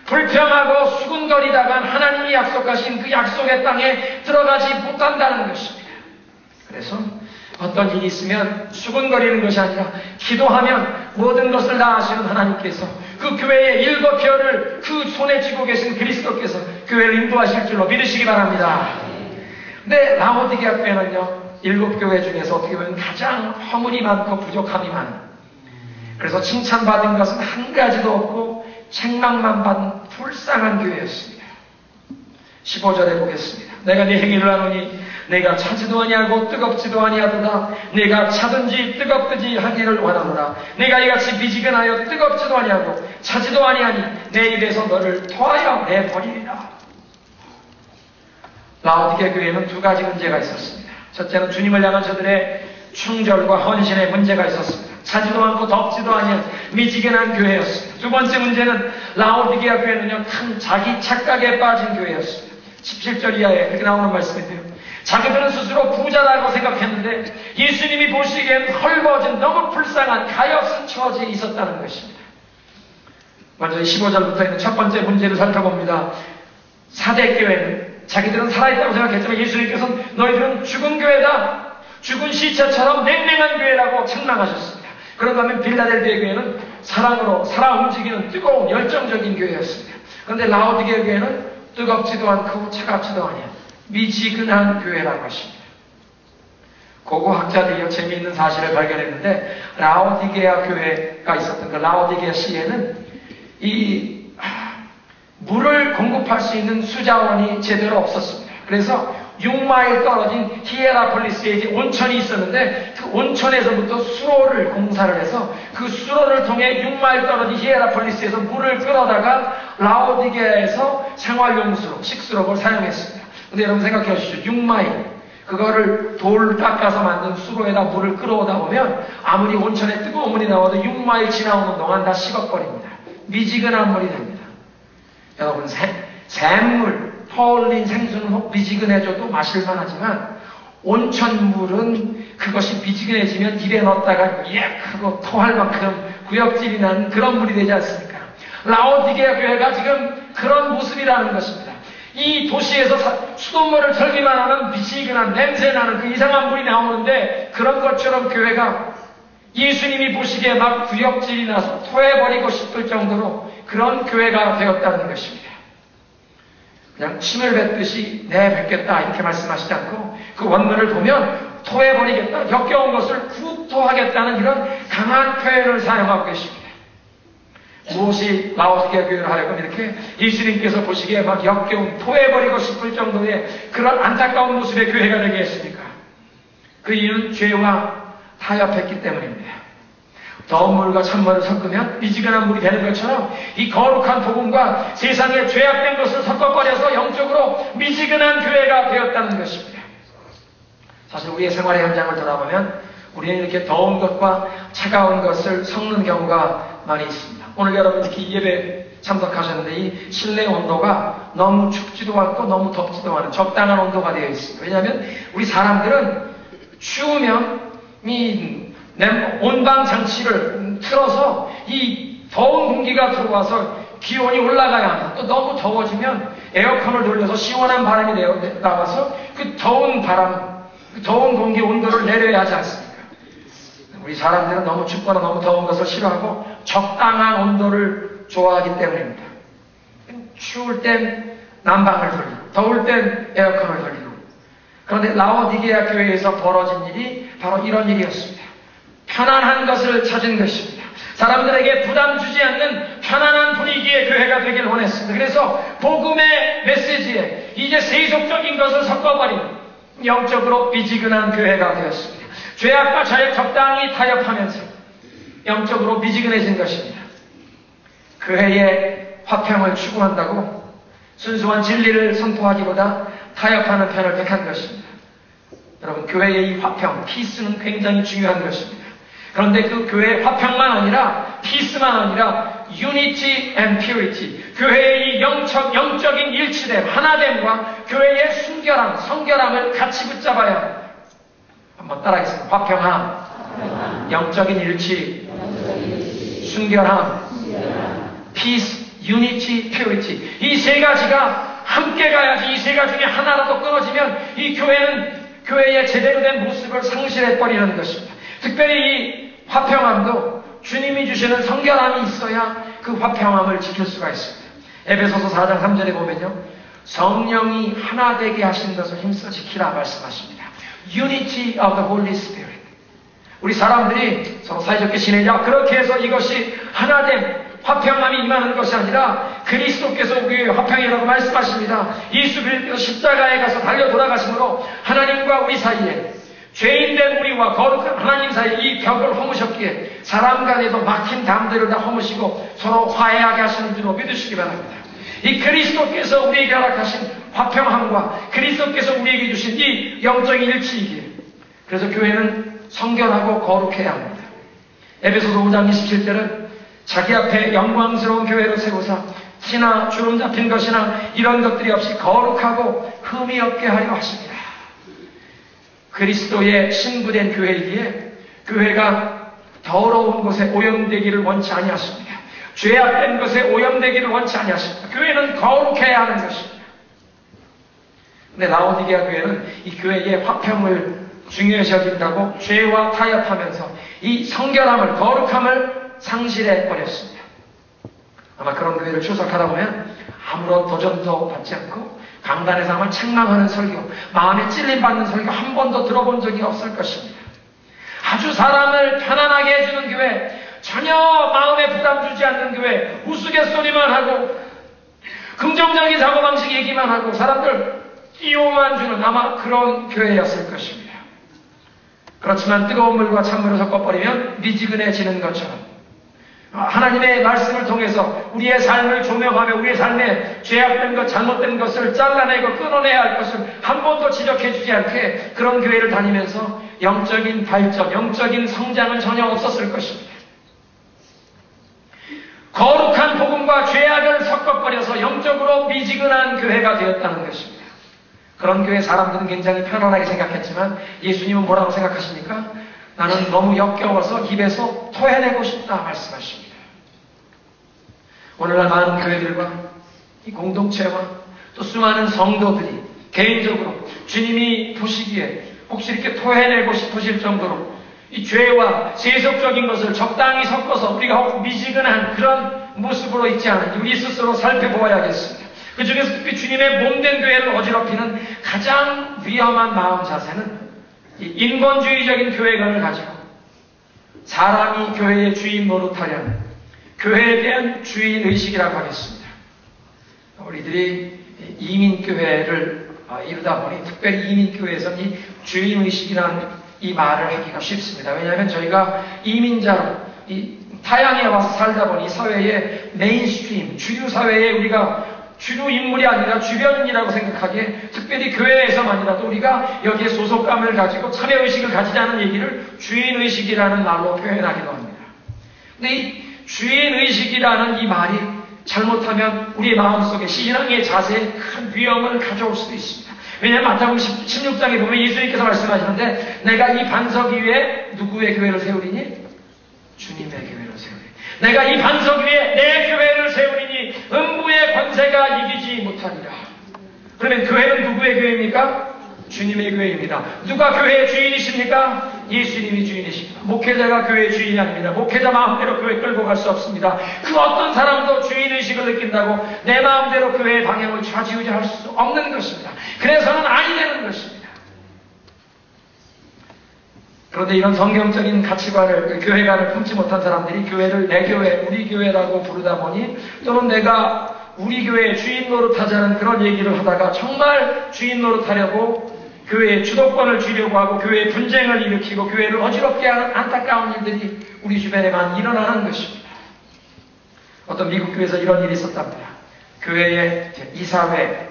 불평하고 수군거리다간 하나님이 약속하신 그 약속의 땅에 들어가지 못한다는 것입니다. 그래서 어떤 일이 있으면 수군거리는 것이 아니라 기도하면 모든 것을 다 아시는 하나님께서 그 교회의 7 별을 그 손에 쥐고 계신 그리스도께서 교회를 인도하실 줄로 믿으시기 바랍니다. 근데 라오디게아 교회는요, 7 교회 중에서 어떻게 보면 가장 허물이 많고 부족함이 많은, 그래서 칭찬받은 것은 한 가지도 없고 책망만 받은 불쌍한 교회였습니다. 15절에 보겠습니다. 내가 네 행위를 하노니 내가 차지도 아니하고 뜨겁지도 아니하도다. 내가 차든지 뜨겁든지 하기를 원하노라. 내가 이같이 미지근하여 뜨겁지도 아니하고 차지도 아니하니 내 입에서 너를 토하여 내버리리라. 라오디게 교회는 2가지 문제가 있었습니다. 첫째는 주님을 향한 저들의 충절과 헌신의 문제가 있었습니다. 차지도 않고 덥지도 아니한 미지근한 교회였습니다. 2번째 문제는 라오디게아 교회는요, 큰 자기 착각에 빠진 교회였습니다. 17절 이하에 이렇게 나오는 말씀인데요. 자기들은 스스로 부자라고 생각했는데 예수님이 보시기엔 헐벗은 너무 불쌍한 가엾은 처지에 있었다는 것입니다. 먼저 15절부터 있는 첫 번째 문제를 살펴봅니다. 사대교회는 자기들은 살아있다고 생각했지만 예수님께서는 너희들은 죽은 교회다, 죽은 시체처럼 냉랭한 교회라고 책망하셨습니다. 그런가 하면 빌라델비아 교회는 사랑으로 살아 움직이는 뜨거운 열정적인 교회였습니다. 그런데 라오디게아 교회는 뜨겁지도 않고 차갑지도 아니한 미지근한 교회라고 하십니다. 고고학자들이 재미있는 사실을 발견했는데 라오디게아 교회가 있었던 그 라오디게아 시에는 이 물을 공급할 수 있는 수자원이 제대로 없었습니다. 그래서 6마일 떨어진 히에라폴리스에 이제 온천이 있었는데 그 온천에서부터 수로를 공사를 해서 그 수로를 통해 6마일 떨어진 히에라폴리스에서 물을 끌어다가 라오디게아에서 생활용수로, 식수로를 사용했습니다. 근데 여러분 생각해 보십시오. 6마일. 그거를 돌 닦아서 만든 수로에다 물을 끌어오다 보면 아무리 온천에 뜨거운 물이 나와도 6마일 지나오는 동안 다 식어버립니다. 미지근한 물이 됩니다. 여러분, 샘물, 터올린 생수는 미지근해져도 마실만 하지만 온천물은 그것이 미지근해지면 입에 넣었다가 하고 토할 만큼 구역질이 나는 그런 물이 되지 않습니까? 라오디게아 교회가 지금 그런 모습이라는 것입니다. 이 도시에서 수돗물을 절기만 하면 미지근한 냄새나는 그 이상한 물이 나오는데 그런 것처럼 교회가 예수님이 보시기에 막 구역질이 나서 토해버리고 싶을 정도로 그런 교회가 되었다는 것입니다. 그냥 침을 뱉듯이 뱉겠다 이렇게 말씀하시지 않고 그 원문을 보면 토해버리겠다, 역겨운 것을 구토하겠다는 이런 강한 표현을 사용하고 계십니다. 무엇이 라오디게아 교회를 하여금 이렇게 예수님께서 보시기에 막 역겨운 토해버리고 싶을 정도의 그런 안타까운 모습의 교회가 되게 했습니까? 그 이유는 죄와 타협했기 때문입니다. 더운 물과 찬물을 섞으면 미지근한 물이 되는 것처럼 이 거룩한 복음과 세상에 죄악된 것을 섞어버려서 영적으로 미지근한 교회가 되었다는 것입니다. 사실 우리의 생활의 현장을 돌아보면 우리는 이렇게 더운 것과 차가운 것을 섞는 경우가 많이 있습니다. 오늘 여러분 특히 예배 참석하셨는데 이 실내 온도가 너무 춥지도 않고 너무 덥지도 않은 적당한 온도가 되어 있습니다. 왜냐하면 우리 사람들은 추우면 이 온방 장치를 틀어서 이 더운 공기가 들어와서 기온이 올라가야 합니다. 또 너무 더워지면 에어컨을 돌려서 시원한 바람이 나와서 그 더운 바람, 그 더운 공기 온도를 내려야 하지 않습니까? 우리 사람들은 너무 춥거나 너무 더운 것을 싫어하고 적당한 온도를 좋아하기 때문입니다. 추울 땐 난방을 돌리고 더울 땐 에어컨을 돌리고. 그런데 라오디게아 교회에서 벌어진 일이 바로 이런 일이었습니다. 편안한 것을 찾은 것입니다. 사람들에게 부담 주지 않는 편안한 분위기의 교회가 되길 원했습니다. 그래서 복음의 메시지에 이제 세속적인 것을 섞어버린 영적으로 미지근한 교회가 되었습니다. 죄악과 자에 적당히 타협하면서 영적으로 미지근해진 것입니다. 교회의 화평을 추구한다고 순수한 진리를 선포하기보다 타협하는 편을 택한 것입니다. 여러분, 교회의 이 화평, 피스는 굉장히 중요한 것입니다. 그런데 그 교회의 화평만 아니라 피스만 아니라 unity and purity, 교회의 이 영적인 일치됨, 하나됨과 교회의 순결함, 성결함을 같이 붙잡아야 합니다. 한번 따라하겠습니다. 화평함, 영적인 일치, 순결함, peace, unity, purity. 이 세 가지가 함께 가야지. 이 세 가지 중에 하나라도 끊어지면 이 교회는 교회의 제대로 된 모습을 상실해버리는 것입니다. 특별히 이 화평함도 주님이 주시는 성결함이 있어야 그 화평함을 지킬 수가 있습니다. 에베소서 4장 3절에 보면요, 성령이 하나 되게 하신 것을 힘써 지키라 말씀하십니다. Unity of the Holy Spirit. 우리 사람들이 서로 사이좋게 지내자, 그렇게 해서 이것이 하나된 화평함이 임하는 것이 아니라 그리스도께서 우리의 화평이라고 말씀하십니다. 예수 그리스도께서 십자가에 가서 달려 돌아가심으로 하나님과 우리 사이에, 죄인된 우리와 거룩한 하나님 사이에 이 벽을 허무셨기에 사람 간에도 막힌 담들을 다 허무시고 서로 화해하게 하시는 줄로 믿으시기 바랍니다. 이 그리스도께서 우리에게 허락하신 화평함과 그리스도께서 우리에게 주신 이 영적인 일치이기에, 그래서 교회는 성결하고 거룩해야 합니다. 에베소서 5장 27절은 자기 앞에 영광스러운 교회로 세우사 티나 주름 잡힌 것이나 이런 것들이 없이 거룩하고 흠이 없게 하려 하십니다. 그리스도의 신부된 교회이기에 교회가 더러운 것에 오염되기를 원치 아니하십니다. 죄악된 것에 오염되기를 원치 아니하십니다. 교회는 거룩해야 하는 것입니다. 근데 라오디게아 교회는 이 교회의 화평을 중요시 여긴다고 죄와 타협하면서 이 성결함을, 거룩함을 상실해 버렸습니다. 아마 그런 교회를 출석하다 보면 아무런 도전도 받지 않고 강단에서 아마 책망하는 설교, 마음에 찔림받는 설교 한 번도 들어본 적이 없을 것입니다. 아주 사람을 편안하게 해주는 교회, 전혀 마음에 부담 주지 않는 교회, 우스갯소리만 하고 긍정적인 사고방식 얘기만 하고 사람들 띄워만 주는 아마 그런 교회였을 것입니다. 그렇지만 뜨거운 물과 찬물을 섞어버리면 미지근해지는 것처럼 하나님의 말씀을 통해서 우리의 삶을 조명하며 우리의 삶에 죄악된 것, 잘못된 것을 잘라내고 끊어내야 할 것을 한 번도 지적해 주지 않게 그런 교회를 다니면서 영적인 발전, 영적인 성장은 전혀 없었을 것입니다. 거룩한 복음과 죄악을 섞어버려서 영적으로 미지근한 교회가 되었다는 것입니다. 그런 교회 사람들은 굉장히 편안하게 생각했지만 예수님은 뭐라고 생각하십니까? 나는 너무 역겨워서 입에서 토해내고 싶다 말씀하십니다. 오늘날 많은 교회들과 이 공동체와 또 수많은 성도들이 개인적으로 주님이 보시기에 혹시 이렇게 토해내고 싶으실 정도로 이 죄와 세속적인 것을 적당히 섞어서 우리가 미지근한 그런 모습으로 있지 않은지 우리 스스로 살펴보아야겠습니다. 그 중에서 특히 주님의 몸된 교회를 어지럽히는 가장 위험한 마음 자세는 이 인본주의적인 교회관을 가지고 사람이 교회의 주인 노릇하려는 교회에 대한 주인의식이라고 하겠습니다. 우리들이 이민교회를 이루다 보니 특별히 이민교회에서는 이 주인의식이라는 이 말을 하기가 쉽습니다. 왜냐하면 저희가 이민자로 이 타향에 와서 살다 보니 사회의 메인스트림, 주류 사회에 우리가 주류 인물이 아니라 주변인이라고 생각하기에 특별히 교회에서만이라도 우리가 여기에 소속감을 가지고 참여의식을 가지지 않은 얘기를 주인의식이라는 말로 표현하기도 합니다. 근데 이 주인의식이라는 이 말이 잘못하면 우리의 마음속에 신앙의 자세에 큰 위험을 가져올 수도 있습니다. 왜냐하면 마태복음 16장에 보면 예수님께서 말씀하시는데 내가 이 반석 위에 누구의 교회를 세우리니? 주님의 교회를 세우리니. 내가 이 반석 위에 내 교회를 세우리니 음부의 권세가 이기지 못하리라. 그러면 교회는 누구의 교회입니까? 주님의 교회입니다. 누가 교회의 주인이십니까? 예수님이 주인이십니다. 목회자가 교회의 주인이 아닙니다. 목회자 마음대로 교회 끌고 갈 수 없습니다. 그 어떤 사람도 주인의식을 느낀다고 내 마음대로 교회의 방향을 좌지우지할 수 없는 것입니다. 그래서는 아니 되는 것입니다. 그런데 이런 성경적인 가치관을, 교회관을 품지 못한 사람들이 교회를 내 교회, 우리 교회라고 부르다 보니 또는 내가 우리 교회의 주인 노릇하자는 그런 얘기를 하다가 정말 주인 노릇하려고 교회의 주도권을 쥐려고 하고 교회의 분쟁을 일으키고 교회를 어지럽게 하는 안타까운 일들이 우리 주변에만 일어나는 것입니다. 어떤 미국 교회에서 이런 일이 있었답니다. 교회의 이사회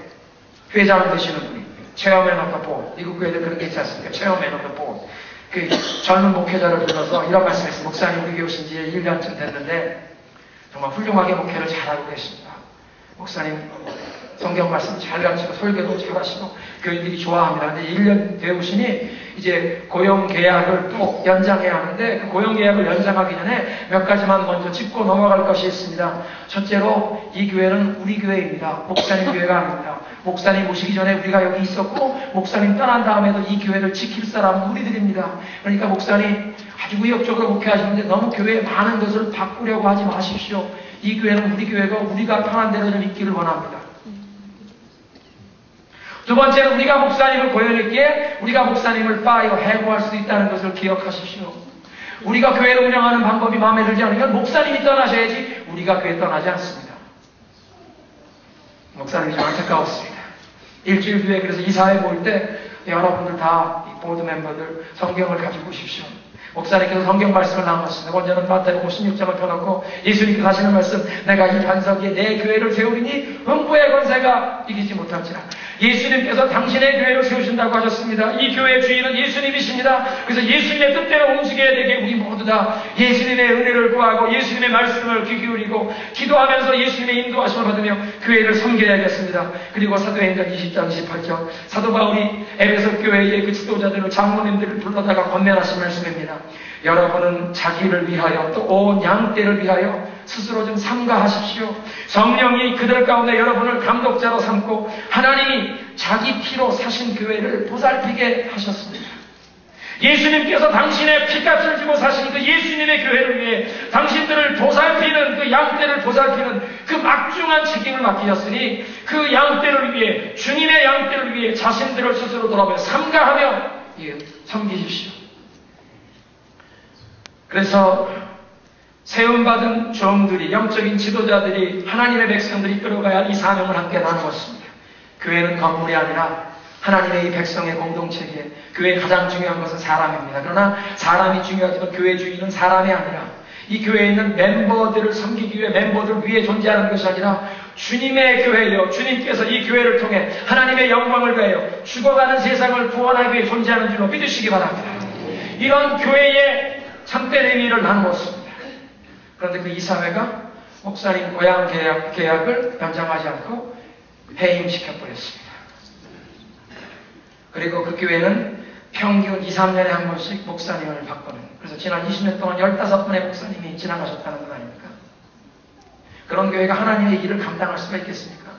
회장 되시는 분이 체어맨 오브 더 보드, 미국 교회들 그런 게 있지 않습니까? 체어맨 오브 더 보드. 그 젊은 목회자를 불러서 이런 말씀했어요. 목사님 우리 교회 오신 지 1년쯤 됐는데 정말 훌륭하게 목회를 잘하고 계십니다. 목사님 성경 말씀 잘 가르치고 설교도 잘하시고 교인들이 좋아합니다. 근데 1년 되오시니 이제 고용 계약을 또 연장해야 하는데 그 고용 계약을 연장하기 전에 몇 가지만 먼저 짚고 넘어갈 것이 있습니다. 첫째로 이 교회는 우리 교회입니다. 목사님 교회가 아닙니다. 목사님 오시기 전에 우리가 여기 있었고 목사님 떠난 다음에도 이 교회를 지킬 사람은 우리들입니다. 그러니까 목사님 아주 의욕적으로 목회하시는데 너무 교회에 많은 것을 바꾸려고 하지 마십시오. 이 교회는 우리 교회가 우리가 편한 대로 좀 있기를 원합니다. 두 번째는 우리가 목사님을 고용했기에 우리가 목사님을 파이어, 해고할 수도 있다는 것을 기억하십시오. 우리가 교회를 운영하는 방법이 마음에 들지 않으면 목사님이 떠나셔야지 우리가 교회 떠나지 않습니다. 목사님이 좀 안타까웠습니다. 일주일 뒤에 그래서 이사회 모일 때 여러분들 다 보드 멤버들 성경을 가지고 오십시오. 목사님께서 성경 말씀을 나눴습니다. 먼저는 마태복음 16장을 펴놓고 예수님께서 하시는 말씀, 내가 이 반석 위에 내 교회를 세우리니 음부의 권세가 이기지 못할지라. 예수님께서 당신의 교회를 세우신다고 하셨습니다. 이 교회의 주인은 예수님이십니다. 그래서 예수님의 뜻대로 움직여야 되게 우리 모두 다 예수님의 은혜를 구하고 예수님의 말씀을 귀 기울이고 기도하면서 예수님의 인도하심을 받으며 교회를 섬겨야겠습니다. 그리고 사도행전 20장 28절 사도 바울이 에베소 교회의 그 지도자들을 장로님들을 불러다가 권면하신 말씀입니다. 여러분은 자기를 위하여 또 온 양떼를 위하여 스스로 좀 삼가하십시오. 성령이 그들 가운데 여러분을 감독자로 삼고 하나님이 자기 피로 사신 교회를 보살피게 하셨습니다. 예수님께서 당신의 피값을 주고 사신 그 예수님의 교회를 위해 당신들을 보살피는 그 양떼를 보살피는 그 막중한 책임을 맡기셨으니 그 양떼를 위해 주님의 양떼를 위해 자신들을 스스로 돌아보며 삼가하며 섬기십시오. 그래서 세움받은 종들이 영적인 지도자들이 하나님의 백성들이 끌어가야 할 이 사명을 함께 나누었습니다. 교회는 건물이 아니라 하나님의 이 백성의 공동체기에 교회의 가장 중요한 것은 사람입니다. 그러나 사람이 중요하지만 교회 주인은 사람이 아니라 이 교회에 있는 멤버들을 섬기기 위해 멤버들 위에 존재하는 것이 아니라 주님의 교회요. 주님께서 이 교회를 통해 하나님의 영광을 위하여 죽어가는 세상을 구원하기 위해 존재하는 줄로 믿으시기 바랍니다. 이런 교회의 참된 의미를 나누었습니다. 그런데 그 이사회가 목사님 고향 계약을 연장하지 않고 해임시켜버렸습니다. 그리고 그 교회는 평균 2, 3년에 한 번씩 목사님을 바꾸는, 그래서 지난 20년 동안 15분의 목사님이 지나가셨다는 것 아닙니까? 그런 교회가 하나님의 일을 감당할 수가 있겠습니까?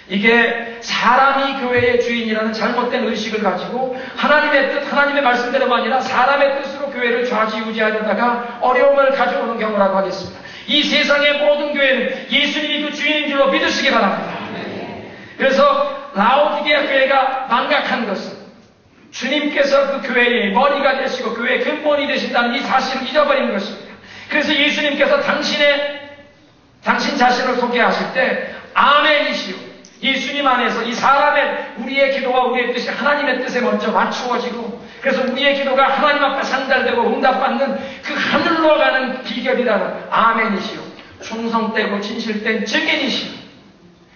이게 사람이 교회의 주인이라는 잘못된 의식을 가지고 하나님의 뜻, 하나님의 말씀대로가 아니라 사람의 뜻으로 교회를 좌지우지하려다가 어려움을 가져오는 경우라고 하겠습니다. 이 세상의 모든 교회는 예수님이 그 주인인 줄로 믿으시기 바랍니다. 그래서 라오디게아 교회가 망각한 것은 주님께서 그 교회의 머리가 되시고 교회의 근본이 되신다는 이 사실을 잊어버린 것입니다. 그래서 예수님께서 당신 자신을 소개하실 때 아멘이시오. 예수님 안에서 이 사람의 우리의 기도와 우리의 뜻이 하나님의 뜻에 먼저 맞추어지고 그래서 우리의 기도가 하나님 앞에 상달되고 응답받는 그 하늘로 가는 비결이라는 아멘이시오. 충성되고 진실된 증인이시오.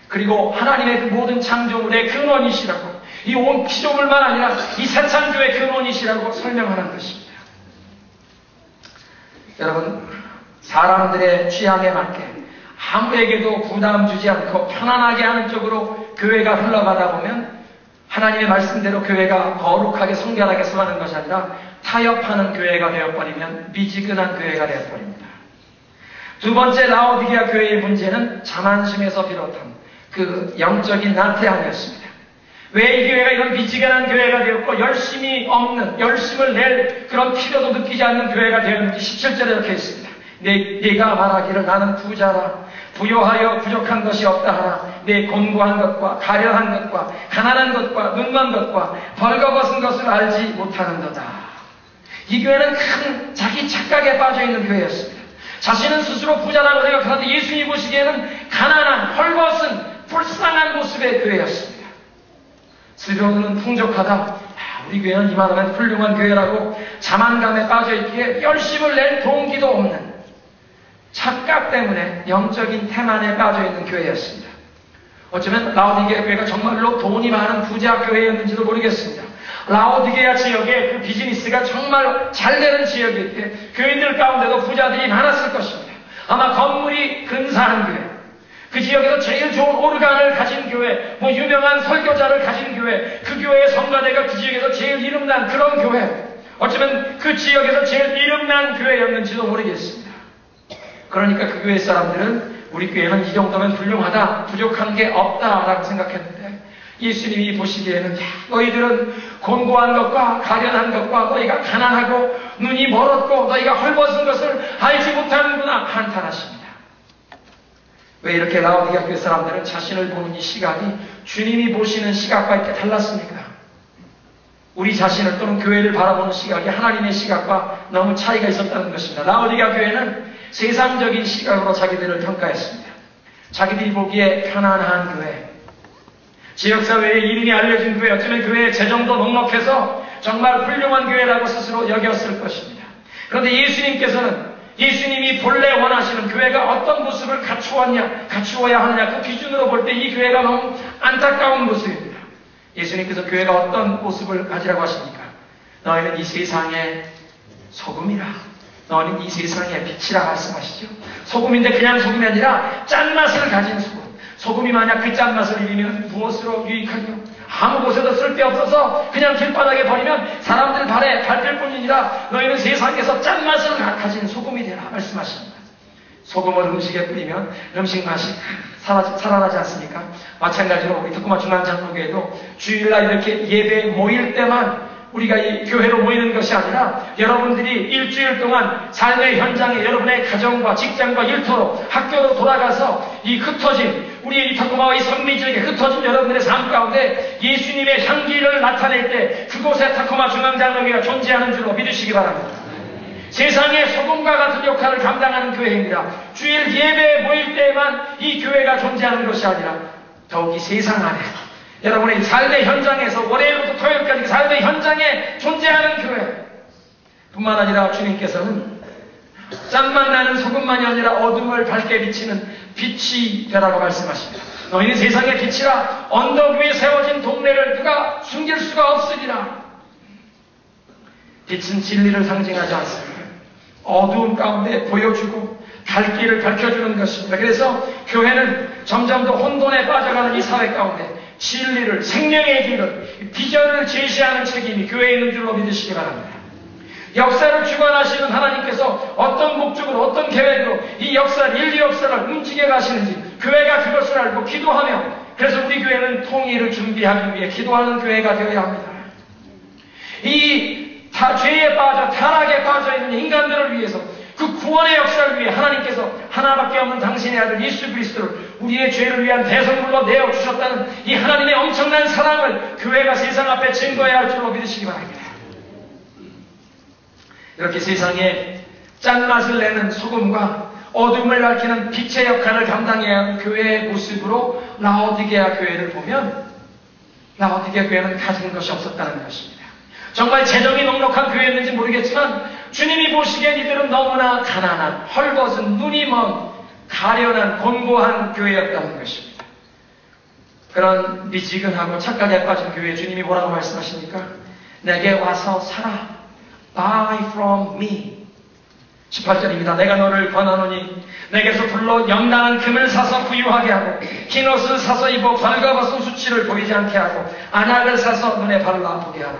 그리고 하나님의 그 모든 창조물의 근원이시라고 이 온 피조물만 아니라 이 세상교의 근원이시라고 설명하는 것입니다. 여러분, 사람들의 취향에 맞게 아무에게도 부담 주지 않고 편안하게 하는 쪽으로 교회가 흘러가다 보면 하나님의 말씀대로 교회가 거룩하게 성결하게 서가는 것이 아니라 타협하는 교회가 되어버리면 미지근한 교회가 되어버립니다. 두 번째 라오디게아 교회의 문제는 자만심에서 비롯한 그 영적인 나태함이었습니다. 왜 이 교회가 이런 미지근한 교회가 되었고 열심을 낼 그런 필요도 느끼지 않는 교회가 되었는지 17절에 이렇게 있습니다. 네가 말하기를 나는 부자라 부요하여 부족한 것이 없다 하나 내 곤고한 것과 가련한 것과 가난한 것과 눈먼 것과 벌거벗은 것을 알지 못하는도다. 이 교회는 큰 자기 착각에 빠져있는 교회였습니다. 자신은 스스로 부자라고 생각하는데 예수님이 보시기에는 가난한 헐벗은 불쌍한 모습의 교회였습니다. 스스로는 풍족하다. 우리 교회는 이만하면 훌륭한 교회라고 자만감에 빠져있기에 열심을 낼 동기도 없는 착각 때문에 영적인 태만에 빠져있는 교회였습니다. 어쩌면 라오디게아 교회가 정말로 돈이 많은 부자 교회였는지도 모르겠습니다. 라오디게아 지역에 그 비즈니스가 정말 잘 되는 지역일 때 교인들 가운데도 부자들이 많았을 것입니다. 아마 건물이 근사한 교회, 그 지역에서 제일 좋은 오르간을 가진 교회, 유명한 설교자를 가진 교회, 그 교회의 성가대가 그 지역에서 제일 이름난 그런 교회, 어쩌면 그 지역에서 제일 이름난 교회였는지도 모르겠습니다. 그러니까 그 교회 사람들은 우리 교회는 이 정도면 훌륭하다, 부족한 게 없다라고 생각했는데 예수님이 보시기에는 너희들은 곤고한 것과 가련한 것과 너희가 가난하고 눈이 멀었고 너희가 헐벗은 것을 알지 못하는구나 한탄하십니다. 왜 이렇게 라오디게아 교회 사람들은 자신을 보는 이 시각이 주님이 보시는 시각과 이렇게 달랐습니까? 우리 자신을 또는 교회를 바라보는 시각이 하나님의 시각과 너무 차이가 있었다는 것입니다. 라오디게아 교회는 세상적인 시각으로 자기들을 평가했습니다. 자기들이 보기에 편안한 교회, 지역사회에 이름이 알려진 교회, 어쩌면 교회의 재정도 넉넉해서 정말 훌륭한 교회라고 스스로 여겼을 것입니다. 그런데 예수님께서는 예수님이 본래 원하시는 교회가 어떤 모습을 갖추어야 하느냐 그 기준으로 볼 때 이 교회가 너무 안타까운 모습입니다. 예수님께서 교회가 어떤 모습을 가지라고 하십니까? 너희는 이 세상의 소금이라. 너는 이 세상의 빛이라 말씀하시죠. 소금인데 그냥 소금이 아니라 짠맛을 가진 소금. 소금이 만약 그 짠맛을 잃으면 무엇으로 유익하며 아무 곳에도 쓸데없어서 그냥 길바닥에 버리면 사람들 발에 밟힐 뿐이니라 너희는 세상에서 짠맛을 가진 소금이 되라 말씀하십니다. 소금을 음식에 뿌리면 음식 맛이 살아나지 않습니까? 마찬가지로 우리 특구마 중앙장로교회도 주일날 이렇게 예배에 모일 때만 우리가 이 교회로 모이는 것이 아니라 여러분들이 일주일 동안 삶의 현장에 여러분의 가정과 직장과 일터로 학교로 돌아가서 이 흩어진 우리의 이 탁구마와 이 선미 지역에 흩어진 여러분들의 삶 가운데 예수님의 향기를 나타낼 때 그곳에 탁구마 중앙장로교회가 존재하는 줄로 믿으시기 바랍니다. 세상의 소금과 같은 역할을 감당하는 교회입니다. 주일 예배에 모일 때에만 이 교회가 존재하는 것이 아니라 더욱이 세상 안에 여러분의 삶의 현장에서 월요일부터 토요일까지 삶의 현장에 존재하는 교회 뿐만 아니라 주님께서는 짠맛 나는 소금만이 아니라 어둠을 밝게 비치는 빛이 되라고 말씀하십니다. 너희는 세상의 빛이라 언덕 위에 세워진 동네를 누가 숨길 수가 없으리라. 빛은 진리를 상징하지 않습니다. 어두움 가운데 보여주고 갈 길을 밝혀주는 것입니다. 그래서 교회는 점점 더 혼돈에 빠져가는 이 사회 가운데 진리를, 생명의 길을, 비전을 제시하는 책임이 교회에 있는 줄로 믿으시기 바랍니다. 역사를 주관하시는 하나님께서 어떤 목적으로, 어떤 계획으로 이 역사를, 인류 역사를 움직여 가시는지 교회가 그것을 알고 기도하며 그래서 우리 교회는 통일을 준비하기 위해 기도하는 교회가 되어야 합니다. 이 죄에 빠져 타락에 빠져 있는 인간들을 위해서 그 구원의 역사를 위해 하나님께서 하나밖에 없는 당신의 아들 예수 그리스도를 우리의 죄를 위한 대성물로 내어주셨다는 이 하나님의 엄청난 사랑을 교회가 세상 앞에 증거해야 할 줄로 믿으시기 바랍니다. 이렇게 세상에 짠맛을 내는 소금과 어둠을 밝히는 빛의 역할을 감당해야 하는 교회의 모습으로 라오디게아 교회를 보면 라오디게아 교회는 가진 것이 없었다는 것입니다. 정말 재정이 넉넉한 교회였는지 모르겠지만 주님이 보시기엔 이들은 너무나 가난한, 헐벗은, 눈이 먼, 가련한, 곤고한 교회였다는 것입니다. 그런 미지근하고 착각에 빠진 교회에 주님이 뭐라고 말씀하십니까? 내게 와서 살아. Buy from me. 18절입니다. 내가 너를 권하노니 내게서 불러 영당한 금을 사서 부유하게 하고 흰 옷을 사서 입어 벌거벗은 수치를 보이지 않게 하고 안약을 사서 눈에 발라 보게 하라.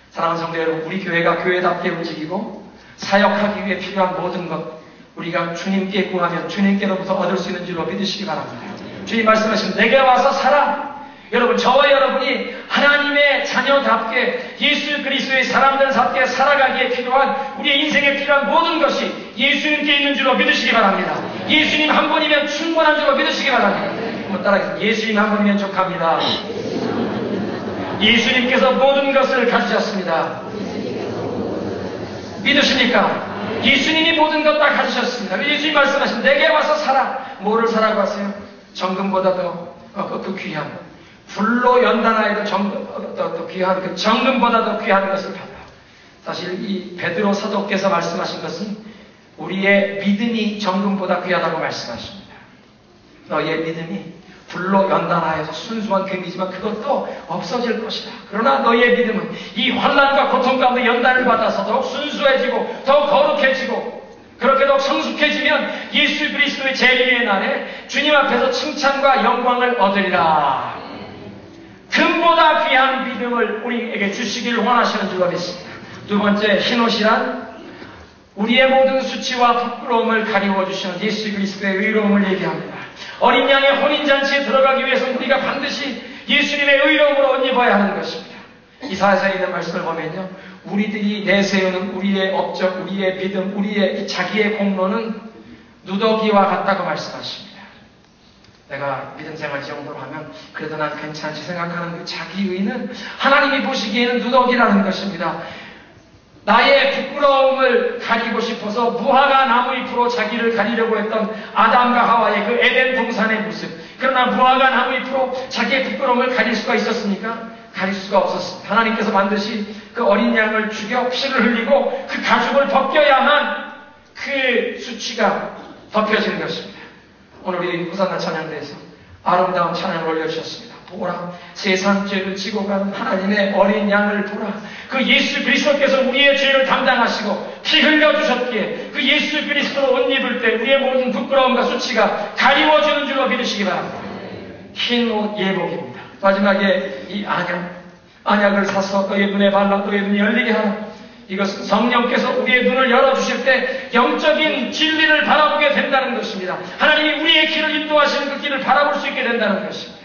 사랑하는 성도 여러분, 우리 교회가 교회답게 움직이고 사역하기 위해 필요한 모든 것 우리가 주님께 구하면 주님께로부터 얻을 수 있는 줄로 믿으시기 바랍니다. 주님 말씀하신 내게 와서 살아. 여러분, 저와 여러분이 하나님의 자녀답게 예수 그리스도의 사람들답게 살아가기에 필요한 우리의 인생에 필요한 모든 것이 예수님께 있는 줄로 믿으시기 바랍니다. 예수님 한 분이면 충분한 줄로 믿으시기 바랍니다. 한번 따라하겠습니다. 예수님 한 분이면 족합니다. 예수님께서 모든 것을 가지셨습니다. 믿으십니까? 예수님이 모든 것 다 가지셨습니다. 예수님 말씀하신 내게 와서 살아. 뭐를 사라고 하세요? 정금보다도 그 귀한 불로 연단하여도 더 귀한 그 정금보다도 귀한 것을 받아. 사실 이 베드로 사도께서 말씀하신 것은 우리의 믿음이 정금보다 귀하다고 말씀하십니다. 너의 믿음이 불로 연단하여서 순수한 금이지만 그것도 없어질 것이다. 그러나 너의 믿음은 이 환난과 고통 가운데 연단을 받아서 더욱 순수해지고 더욱 거룩해지고 그렇게 더욱 성숙해지면 예수 그리스도의 재림의 날에 주님 앞에서 칭찬과 영광을 얻으리라. 금보다 귀한 믿음을 우리에게 주시기를 원하시는 줄로 믿습니다. 두 번째, 흰옷이란 우리의 모든 수치와 부끄러움을 가리워 주시는 예수 그리스도의 의로움을 얘기합니다. 어린 양의 혼인잔치에 들어가기 위해서 우리가 반드시 예수님의 의로움으로 옷 입어야 하는 것입니다. 이사야서에 있는 말씀을 보면요, 우리들이 내세우는 우리의 업적, 우리의 믿음, 우리의 자기의 공로는 누더기와 같다고 말씀하십니다. 내가 믿음 생활 이 정도로 하면 그래도 난 괜찮지 생각하는 그 자기의는 하나님이 보시기에는 누더기라는 것입니다. 나의 부끄러움을 가리고 싶어서 무화과 나무 잎으로 자기를 가리려고 했던 아담과 하와의 그 에덴 동산의 모습. 그러나 무화과 나무 잎으로 자기의 부끄러움을 가릴 수가 있었습니까? 가릴 수가 없었습니다. 하나님께서 반드시 그 어린 양을 죽여 피를 흘리고 그 가죽을 벗겨야만 그 수치가 덮여지는 것입니다. 오늘 우리 호산나 찬양대에서 아름다운 찬양을 올려주셨습니다. 보라, 세상 죄를 지고 가는 하나님의 어린 양을 보라. 그 예수 그리스도께서 우리의 죄를 담당하시고 피 흘려주셨기에 그 예수 그리스도로 옷 입을 때 우리의 모든 부끄러움과 수치가 가리워지는 줄로 믿으시기 바랍니다. 흰 옷 예복입니다. 마지막에 이 안약을 사서 너의 눈에 발라 너의 눈이 열리게 하라. 이것은 성령께서 우리의 눈을 열어주실 때 영적인 진리를 바라보게 된다는 것입니다. 하나님이 우리의 길을 인도하시는 그 길을 바라볼 수 있게 된다는 것입니다.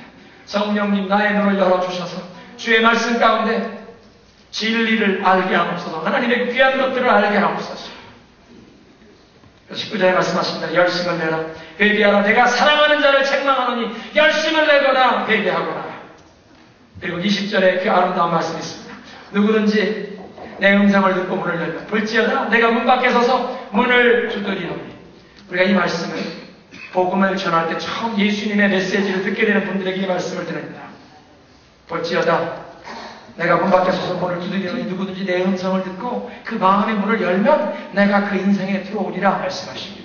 성령님 나의 눈을 열어주셔서 주의 말씀 가운데 진리를 알게 하옵소서. 하나님의 귀한 것들을 알게 하옵소서. 19절에 말씀하십니다. 열심을 내라 회개하라. 내가 사랑하는 자를 책망하노니 열심을 내거나 회개하거라. 그리고 20절에 그 아름다운 말씀이 있습니다. 누구든지 내 음성을 듣고 문을 열면 볼지어다 내가 문 밖에 서서 문을 두드리노니. 우리가 이 말씀을 복음을 전할 때 처음 예수님의 메시지를 듣게 되는 분들에게 이 말씀을 드립니다. 볼지어다 내가 문 밖에 서서 문을 두드리노니 누구든지 내 음성을 듣고 그 마음의 문을 열면 내가 그 인생에 들어오리라 말씀하십니다.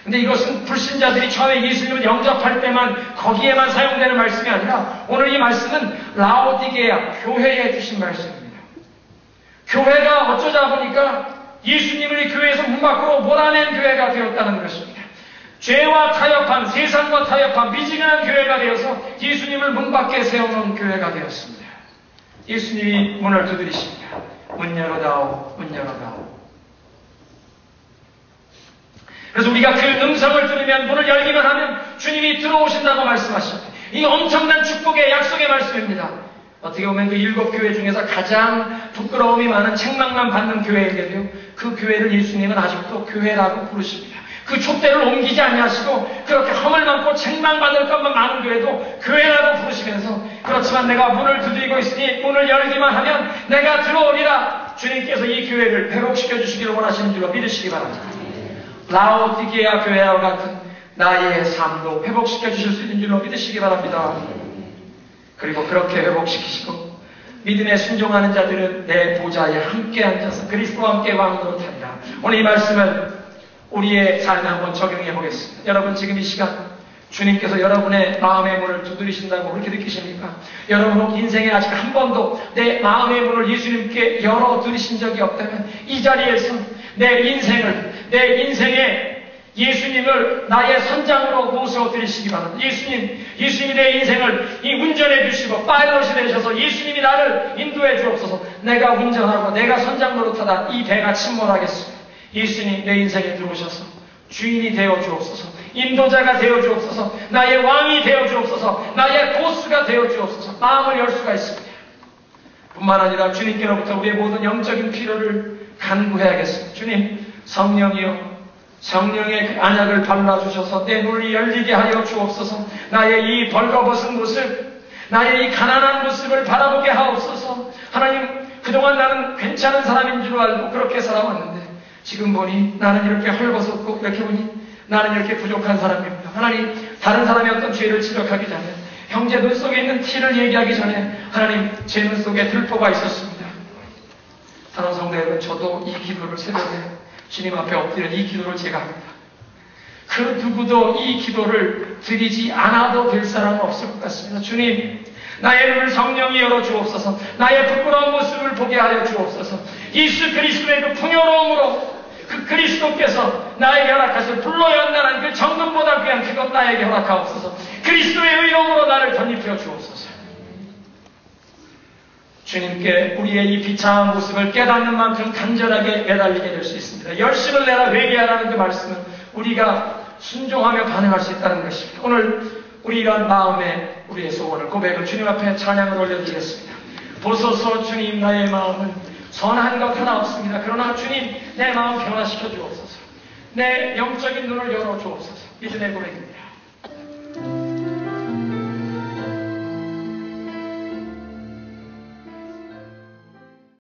근데 이것은 불신자들이 처음에 예수님을 영접할 때만 거기에만 사용되는 말씀이 아니라 오늘 이 말씀은 라오디게아 교회에 주신 말씀입니다. 교회가 어쩌다 보니까 예수님을 이 교회에서 문 밖으로 몰아낸 교회가 되었다는 것입니다. 죄와 타협한, 세상과 타협한 미지근한 교회가 되어서 예수님을 문 밖에 세워놓은 교회가 되었습니다. 예수님이 문을 두드리십니다. 문 열어다오, 문 열어다오. 그래서 우리가 그 음성을 들으면 문을 열기만 하면 주님이 들어오신다고 말씀하십니다. 이 엄청난 축복의 약속의 말씀입니다. 어떻게 보면 그 7교회 중에서 가장 부끄러움이 많은 책망만 받는 교회인데도 그 교회를 예수님은 아직도 교회라고 부르십니다. 그 촛대를 옮기지 아니하시고 그렇게 허물 많고 책망받을 것만 많은 교회도 교회라고 부르시면서 그렇지만 내가 문을 두드리고 있으니 문을 열기만 하면 내가 들어오리라. 주님께서 이 교회를 회복시켜 주시기를 원하시는 줄로 믿으시기 바랍니다. 라오디게아 교회와 같은 나의 삶도 회복시켜 주실 수 있는 줄로 믿으시기 바랍니다. 그리고 그렇게 회복시키시고 믿음에 순종하는 자들은 내 보좌에 함께 앉아서 그리스도와 함께 왕으로 타리라. 오늘 이 말씀을 우리의 삶에 한번 적용해 보겠습니다. 여러분 지금 이 시간 주님께서 여러분의 마음의 문을 두드리신다고 그렇게 느끼십니까? 여러분 인생에 아직 한 번도 내 마음의 문을 예수님께 열어드리신 적이 없다면 이 자리에서 내 인생에 예수님을 나의 선장으로 모셔드리시기 바랍니다. 예수님이 내 인생을 이 운전해 주시고 파일럿이 되셔서 예수님이 나를 인도해 주옵소서. 내가 운전하고 내가 선장 노릇하다 이 배가 침몰하겠습니다. 예수님 내 인생에 들어오셔서 주인이 되어 주옵소서. 인도자가 되어 주옵소서. 나의 왕이 되어 주옵소서. 나의 보스가 되어 주옵소서. 마음을 열 수가 있습니다. 뿐만 아니라 주님께로부터 우리의 모든 영적인 필요를 간구해야겠습니다. 주님 성령의 그 안약을 발라주셔서 내 눈이 열리게 하여 주옵소서. 나의 이 벌거벗은 모습, 나의 이 가난한 모습을 바라보게 하옵소서. 하나님, 그동안 나는 괜찮은 사람인 줄 알고 그렇게 살아왔는데 지금 보니 나는 이렇게 헐벗었고 이렇게 보니 나는 이렇게 부족한 사람입니다. 하나님, 다른 사람이 어떤 죄를 지적하기 전에 형제 눈 속에 있는 티를 얘기하기 전에 하나님, 제 눈 속에 들보가 있었습니다. 사랑하는 성도 여러분, 저도 이 기도를 새벽에 주님 앞에 엎드려 이 기도를 제가 합니다. 그 누구도 이 기도를 드리지 않아도 될 사람은 없을 것 같습니다. 주님, 나의 눈을 성령이 열어 주옵소서. 나의 부끄러운 모습을 보게 하여 주옵소서. 예수 그리스도의 그 풍요로움으로 그 그리스도께서 나에게 허락하신 불로 연단한 그 정금보다 귀한 그것 나에게 허락하옵소서. 그리스도의 의로움으로 나를 덧입혀 주옵소서. 주님께 우리의 이 비참한 모습을 깨닫는 만큼 간절하게 매달리게 될 수 있습니다. 열심을 내라 회개하라는 그 말씀은 우리가 순종하며 반응할 수 있다는 것입니다. 오늘 우리 이런 마음에 우리의 소원을 고백을 주님 앞에 찬양을 올려드리겠습니다. 보소서 주님, 나의 마음은 선한 것 하나 없습니다. 그러나 주님, 내 마음 변화시켜 주옵소서. 내 영적인 눈을 열어 주옵소서. 믿음의 고백입니다.